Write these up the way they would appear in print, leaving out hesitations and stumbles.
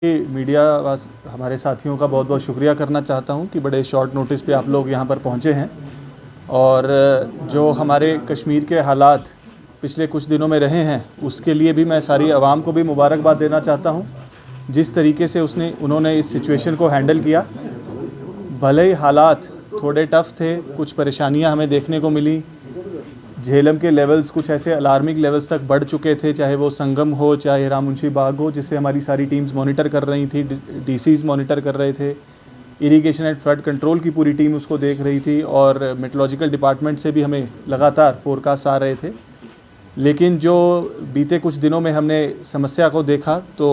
Media हमारे साथियों का बहुत बहुत शुक्रिया करना चाहता हूं कि बड़े शॉर्ट नोटिस पे आप लोग यहां पर पहुंचे हैं और जो हमारे कश्मीर के हालात पिछले कुछ दिनों में रहे हैं उसके लिए भी मैं सारी आवाम को भी मुबारकबाद देना चाहता हूं। जिस तरीके से उन्होंने इस सिचुएशन को हैंडल किया, भले ही हालात थोड़े टफ़ थे, कुछ परेशानियां हमें देखने को मिली, झेलम के लेवल्स कुछ ऐसे अलार्मिंग लेवल्स तक बढ़ चुके थे, चाहे वो संगम हो चाहे रामुंशी बाग हो, जिससे हमारी सारी टीम्स मॉनिटर कर रही थी, डीसीज मॉनिटर कर रहे थे, इरिगेशन एंड फ्लड कंट्रोल की पूरी टीम उसको देख रही थी और मेट्रोलॉजिकल डिपार्टमेंट से भी हमें लगातार फोरकास्ट आ रहे थे। लेकिन जो बीते कुछ दिनों में हमने समस्या को देखा तो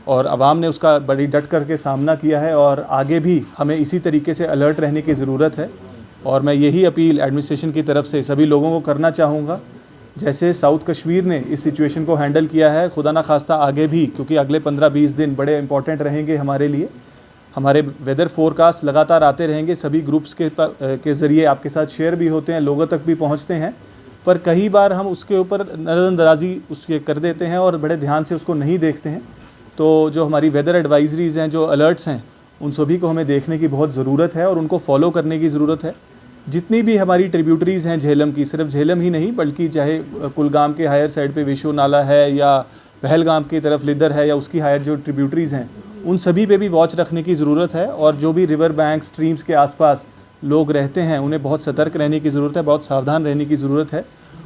और आवाम ने उसका बड़ी डट करके सामना किया है और आगे भी हमें इसी तरीके से अलर्ट रहने की ज़रूरत है। और मैं यही अपील एडमिनिस्ट्रेशन की तरफ से सभी लोगों को करना चाहूँगा, जैसे साउथ कश्मीर ने इस सिचुएशन को हैंडल किया है, खुदा ना खास्ता आगे भी, क्योंकि अगले 15-20 दिन बड़े इंपॉर्टेंट रहेंगे हमारे लिए। हमारे वेदर फोरकास्ट लगातार आते रहेंगे, सभी ग्रुप्स के ज़रिए आपके साथ शेयर भी होते हैं, लोगों तक भी पहुँचते हैं, पर कई बार हम उसके ऊपर नज़रअंदाजी उसके कर देते हैं और बड़े ध्यान से उसको नहीं देखते हैं। तो जो हमारी वेदर एडवाइजरीज़ हैं, जो अलर्ट्स हैं, उन सभी को हमें देखने की बहुत ज़रूरत है और उनको फॉलो करने की ज़रूरत है। जितनी भी हमारी ट्रिब्यूटरीज़ हैं झेलम की, सिर्फ झेलम ही नहीं बल्कि चाहे कुलगाम के हायर साइड पे विशु नाला है या पहलगाम की तरफ लिदर है या उसकी हायर जो ट्रिब्यूटरीज़ हैं, उन सभी पे भी वॉच रखने की ज़रूरत है। और जो भी रिवर बैंक स्ट्रीम्स के आसपास लोग रहते हैं उन्हें बहुत सतर्क रहने की ज़रूरत है, बहुत सावधान रहने की ज़रूरत है।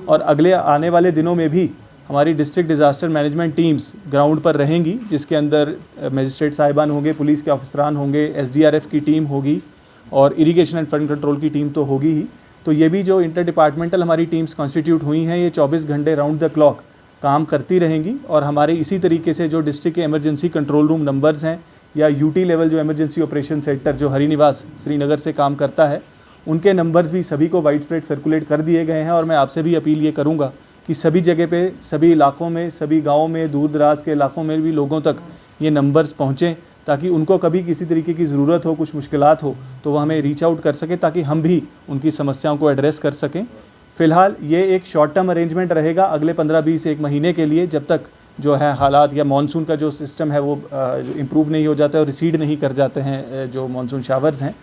और अगले आने वाले दिनों में भी हमारी district disaster management teams ground पर रहेंगी, जिसके अंदर मजिस्ट्रेट साहिबान होंगे, पुलिस के ऑफिसरान होंगे, SDRF की टीम होगी और इरिगेशन एंड फ्लड कंट्रोल की टीम तो होगी ही। तो ये भी जो इंटर डिपार्टमेंटल हमारी टीम्स कॉन्स्टिट्यूट हुई हैं, ये 24 घंटे राउंड द क्लॉक काम करती रहेंगी। और हमारे इसी तरीके से जो डिस्ट्रिक्ट के इमरजेंसी कंट्रोल रूम नंबर्स हैं या UT लेवल जो इमरजेंसी ऑपरेशन सेंटर जो हरिनिवास श्रीनगर से काम करता है, उनके नंबर्स भी सभी को वाइड स्प्रेड सर्कुलेट कर दिए गए हैं। और मैं आपसे भी अपील ये करूँगा कि सभी जगह पे, सभी इलाकों में, सभी गाँवों में, दूर दराज के इलाकों में भी लोगों तक ये नंबर्स पहुँचें, ताकि उनको कभी किसी तरीके की ज़रूरत हो, कुछ मुश्किलात हो तो वह हमें रीच आउट कर सकें, ताकि हम भी उनकी समस्याओं को एड्रेस कर सकें। फ़िलहाल ये एक शॉर्ट टर्म अरेंजमेंट रहेगा अगले 15-20 एक महीने के लिए, जब तक जो है हालात या मानसून का जो सिस्टम है वो इम्प्रूव नहीं हो जाता है और रिसीड नहीं कर जाते हैं जो मानसून शावर्स हैं।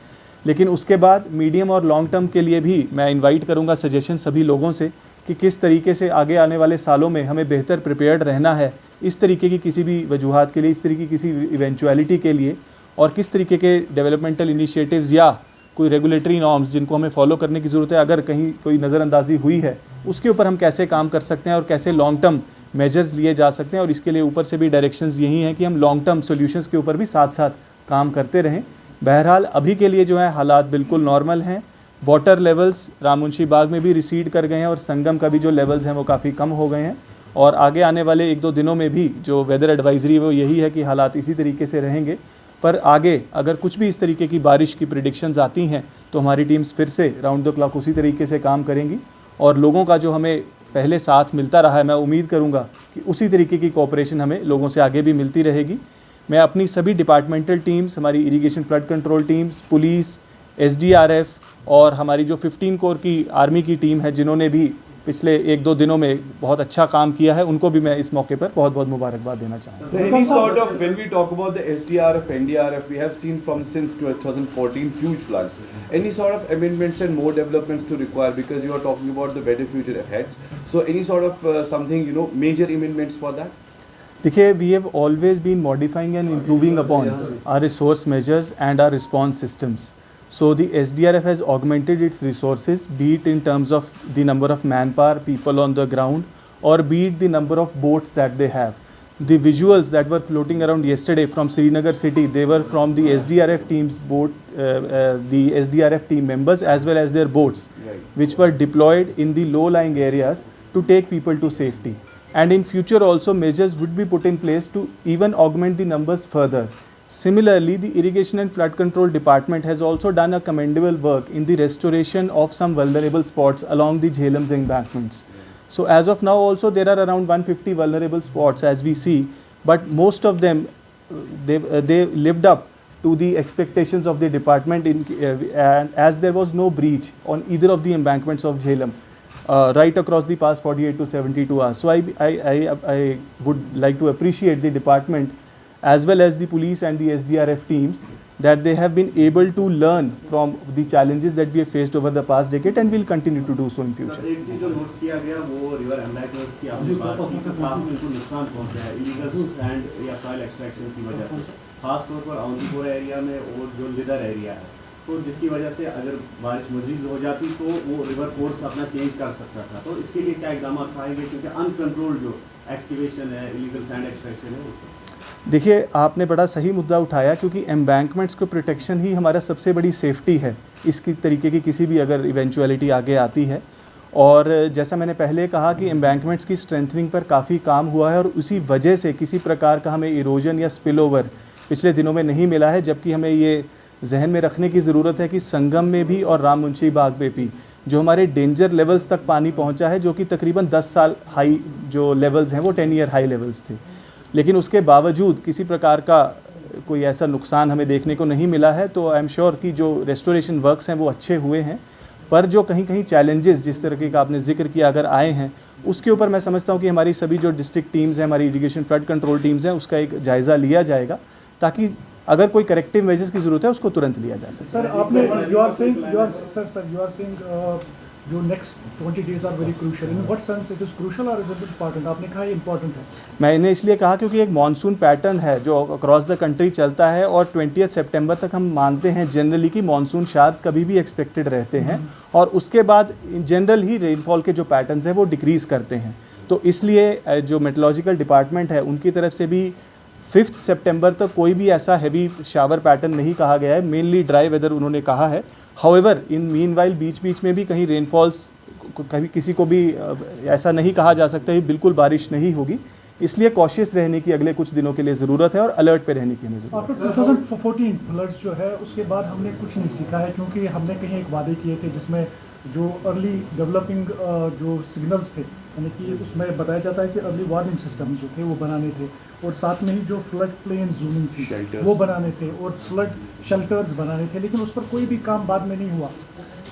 लेकिन उसके बाद मीडियम और लॉन्ग टर्म के लिए भी मैं इन्वाइट करूँगा सजेशन सभी लोगों से कि किस तरीके से आगे आने वाले सालों में हमें बेहतर प्रिपेयर्ड रहना है इस तरीके की किसी भी वजूहात के लिए, इस तरीके की किसी इवेंचुअलिटी के लिए, और किस तरीके के डेवलपमेंटल इनिशिएटिव्स या कोई रेगुलेटरी नॉर्म्स जिनको हमें फॉलो करने की ज़रूरत है, अगर कहीं कोई नज़रअंदाजी हुई है, उसके ऊपर हम कैसे काम कर सकते हैं और कैसे लॉन्ग टर्म मेजर्स लिए जा सकते हैं। और इसके लिए ऊपर से भी डायरेक्शंस यही हैं कि हम लॉन्ग टर्म सोल्यूशंस के ऊपर भी साथ साथ काम करते रहें। बहरहाल अभी के लिए जो है हालात बिल्कुल नॉर्मल हैं। वाटर लेवल्स रामुंशी बाग में भी रिसीड कर गए हैं और संगम का भी जो लेवल्स हैं वो काफ़ी कम हो गए हैं। और आगे आने वाले 1-2 दिनों में भी जो वेदर एडवाइजरी है वो यही है कि हालात इसी तरीके से रहेंगे। पर आगे अगर कुछ भी इस तरीके की बारिश की प्रेडिक्शंस आती हैं तो हमारी टीम्स फिर से राउंड द क्लॉक उसी तरीके से काम करेंगी। और लोगों का जो हमें पहले साथ मिलता रहा है, मैं उम्मीद करूँगा कि उसी तरीके की कोऑपरेशन हमें लोगों से आगे भी मिलती रहेगी। मैं अपनी सभी डिपार्टमेंटल टीम्स, हमारी irrigation flood control teams, police, SDRF और हमारी जो 15 कोर की आर्मी की टीम है, जिन्होंने भी पिछले 1-2 दिनों में बहुत अच्छा काम किया है, उनको भी मैं इस मौके पर बहुत बहुत मुबारकबाद देना चाहूँगा। So any sort of, when we talk about the SDRF, NDRF, we have seen from since 2014 huge floods. Any sort of amendments and more developments to require, because you are talking about the better future ahead. So any sort of something, major amendments for that? देखिए, we have always been modifying and improving upon our resource measures and our response systems. So the SDRF has augmented its resources, be it in terms of the number of manpower, people on the ground, or be it the number of boats that they have. The visuals that were floating around yesterday from Srinagar city, they were from the SDRF team's boat, the SDRF team members as well as their boats, which were deployed in the low-lying areas to take people to safety. And in future also measures would be put in place to even augment the numbers further. Similarly, the Irrigation and Flood Control Department has also done a commendable work in the restoration of some vulnerable spots along the Jhelam's embankments. So as of now also there are around 150 vulnerable spots as we see, but most of them they lived up to the expectations of the department and as there was no breach on either of the embankments of Jhelam right across the past 48 to 72 hours. So I would like to appreciate the department as well as the police and the SDRF teams, that they have been able to learn from the challenges that we have faced over the past decade and will continue to do so in future. एक चीज जो note किया गया वो river embankment की आपने बात की तो काफी उनको नुकसान पहुंचा है इलीगल सैंड या सॉइल एक्सट्रैक्शन की वजह से, खासतौर पर औंधीपुरा एरिया में और जो लिदर एरिया है, तो जिसकी वजह से अगर बारिश मजीद हो जाती तो वो रिवर कोर्स अपना चेंज कर सकता था। तो इसके लिए क्या इकदाम उठाएंगे, क्योंकि अनकंट्रोल्ड जो एक्सकेवेशन है, इलीगल सैंड एक्सट्रैक्शन है उसको। देखिए, आपने बड़ा सही मुद्दा उठाया, क्योंकि एम्बैंकमेंट्स को प्रोटेक्शन ही हमारा सबसे बड़ी सेफ्टी है इसकी तरीके की किसी भी अगर इवेंचुअलिटी आगे आती है। और जैसा मैंने पहले कहा कि एम्बैंकमेंट्स की स्ट्रेंथनिंग पर काफ़ी काम हुआ है और उसी वजह से किसी प्रकार का हमें इरोजन या स्पिल ओवर पिछले दिनों में नहीं मिला है। जबकि हमें ये जहन में रखने की ज़रूरत है कि संगम में भी और राम मुंशी बाग में भी जो हमारे डेंजर लेवल्स तक पानी पहुंचा है, जो कि तकरीबन 10 साल हाई जो लेवल्स हैं वो 10 ईयर हाई लेवल्स थे, लेकिन उसके बावजूद किसी प्रकार का कोई ऐसा नुकसान हमें देखने को नहीं मिला है। तो आई एम श्योर कि जो रेस्टोरेशन वर्क्स हैं वो अच्छे हुए हैं, पर जो कहीं कहीं चैलेंजेस जिस तरीके का आपने जिक्र किया अगर आए हैं, उसके ऊपर मैं समझता हूँ कि हमारी सभी जो डिस्ट्रिक्ट टीम्स हैं, हमारी इरिगेशन फ्लड कंट्रोल टीम्स हैं, उसका एक जायज़ा लिया जाएगा ताकि अगर कोई करेक्टिव मेजर्स की ज़रूरत है उसको तुरंत लिया जा सके। सर आपने यू आर सेइंग जो next 20 days are very crucial, in what sense it is crucial और इज इट इंपॉर्टेंट? आपने कहा इंपॉर्टेंट है। मैंने इसलिए कहा क्योंकि एक मानसून पैटर्न है जो अक्रॉस द कंट्री चलता है और 20 सितंबर तक हम मानते हैं जनरली कि मानसून शार्स कभी भी एक्सपेक्टेड रहते हैं और उसके बाद जनरल ही रेनफॉल के जो पैटर्न्स हैं वो डिक्रीज़ करते हैं। तो इसलिए जो मेट्रोलॉजिकल डिपार्टमेंट है उनकी तरफ से भी 5 सितंबर तक कोई भी ऐसा हैवी शावर पैटर्न नहीं कहा गया है, मेनली ड्राई वेदर उन्होंने कहा है। हाउएवर इन मीनवाइल बीच में भी कहीं रेनफॉल्स कभी किसी को भी ऐसा नहीं कहा जा सकता कि बिल्कुल बारिश नहीं होगी, इसलिए कॉशियस रहने की अगले कुछ दिनों के लिए ज़रूरत है और अलर्ट पे रहने की हमें ज़रूरत है। आफ्टर 2014 फ्लड्स जो है उसके बाद हमने कुछ नहीं सीखा है, क्योंकि हमने कहीं एक वादे किए थे जिसमें जो अर्ली डेवलपिंग जो सिग्नल्स थे, यानी कि उसमें बताया जाता है कि अर्ली वार्निंग सिस्टम जो थे वो बनाने थे और साथ में ही जो फ्लड प्लेन जूमिंग थी वो बनाने थे और फ्लड शेल्टर्स बनाने थे, लेकिन उस पर कोई भी काम बाद में नहीं हुआ।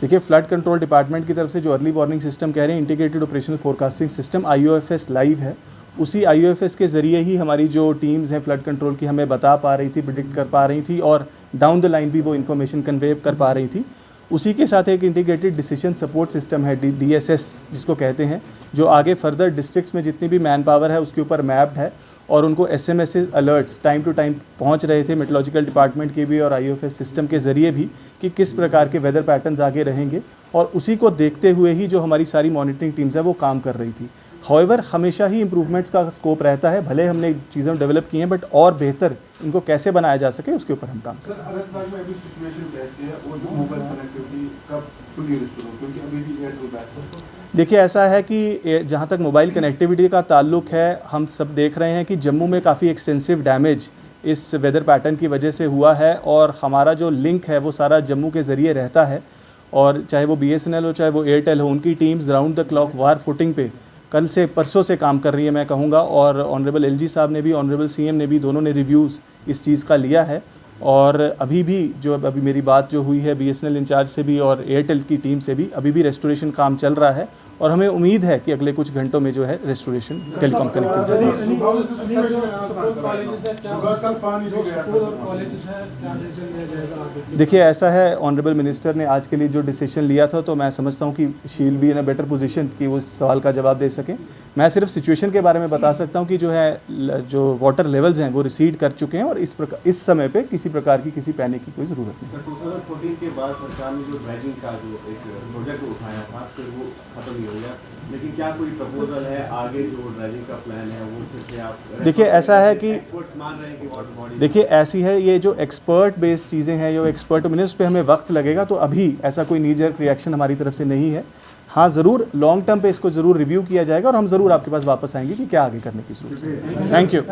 देखिए, फ्लड कंट्रोल डिपार्टमेंट की तरफ से जो अर्ली वार्निंग सिस्टम कह रहे हैं, integrated operational forecasting system IOFS live है, उसी IOFS के ज़रिए ही हमारी जो टीम्स हैं फ्लड कंट्रोल की हमें बता पा रही थी, प्रिडिक्ट कर पा रही थी और डाउन द लाइन भी वो इन्फॉर्मेशन कन्वे कर पा रही थी। उसी के साथ एक इंटीग्रेटेड डिसीजन सपोर्ट सिस्टम है DSS जिसको कहते हैं, जो आगे फर्दर डिस्ट्रिक्ट्स में जितनी भी मैन पावर है उसके ऊपर मैप्ड है और उनको SMS alerts time to time पहुंच रहे थे मेट्रोलॉजिकल डिपार्टमेंट के भी और IOFS सिस्टम के ज़रिए भी कि किस प्रकार के वेदर पैटर्न्स आगे रहेंगे, और उसी को देखते हुए ही जो हमारी सारी मॉनिटरिंग टीम्स है वो काम कर रही थी। हाउएवर हमेशा ही इम्प्रूवमेंट्स का स्कोप रहता है, भले हमने चीज़ें डेवलप की हैं बट और बेहतर इनको कैसे बनाया जा सके उसके ऊपर हम काम करें। सर, अनंतनाग में अभी सिचुएशन कैसी है और जो मोबाइल कनेक्टिविटी कब खुली रिस्टोर हो, क्योंकि अभी भी एयरटेल बैक है। देखिए, ऐसा है कि जहाँ तक मोबाइल कनेक्टिविटी का ताल्लुक है, हम सब देख रहे हैं कि जम्मू में काफ़ी एक्सटेंसिव डैमेज इस वेदर पैटर्न की वजह से हुआ है और हमारा जो लिंक है वो सारा जम्मू के ज़रिए रहता है, और चाहे वो BSNL हो चाहे वो एयरटेल हो, उनकी teams round the clock war footing पे कल से परसों से काम कर रही है मैं कहूँगा। और ऑनरेबल LG साहब ने भी, ऑनरेबल CM ने भी, दोनों ने रिव्यूज़ इस चीज़ का लिया है। और अभी भी जो अभी मेरी बात जो हुई है BSNL इंचार्ज से भी और एयरटेल की टीम से भी, अभी भी रेस्टोरेशन काम चल रहा है और हमें उम्मीद है कि अगले कुछ घंटों में जो है रेस्टोरेशन टेलीकॉम कनेक्टिविटी। देखिए, ऐसा है, ऑनरेबल मिनिस्टर ने आज के लिए जो डिसीजन लिया था तो मैं समझता हूँ कि she will be in a better position कि वो इस सवाल का जवाब दे सकें। मैं सिर्फ सिचुएशन के बारे में बता सकता हूँ कि जो है जो वाटर लेवल्स हैं वो रिसीड कर चुके हैं और इस समय पे किसी प्रकार की किसी पैनिक की कोई ज़रूरत नहीं। 2014 के बाद सरकार ने जो ड्रेजिंग का जो एक प्रोजेक्ट उठाया था फिर वो खत्म ही हो गया, लेकिन क्या कोई प्रपोजल है आगे जो ड्रेजिंग का प्लान है वो फिर से आप? देखिए, ऐसा है कि एक्सपर्ट्स मान रहे हैं कि वाटर बॉडी, देखिए ऐसी है, ये जो एक्सपर्ट बेस्ड चीज़ें हैं, जो एक्सपर्ट मिनिस्ट पे हमें वक्त लगेगा, तो अभी ऐसा कोई नी जर्क रिएक्शन हमारी तरफ से नहीं है। हाँ, ज़रूर लॉन्ग टर्म पे इसको ज़रूर रिव्यू किया जाएगा और हम ज़रूर आपके पास वापस आएंगे कि क्या आगे करने की ज़रूरत है। Thank you.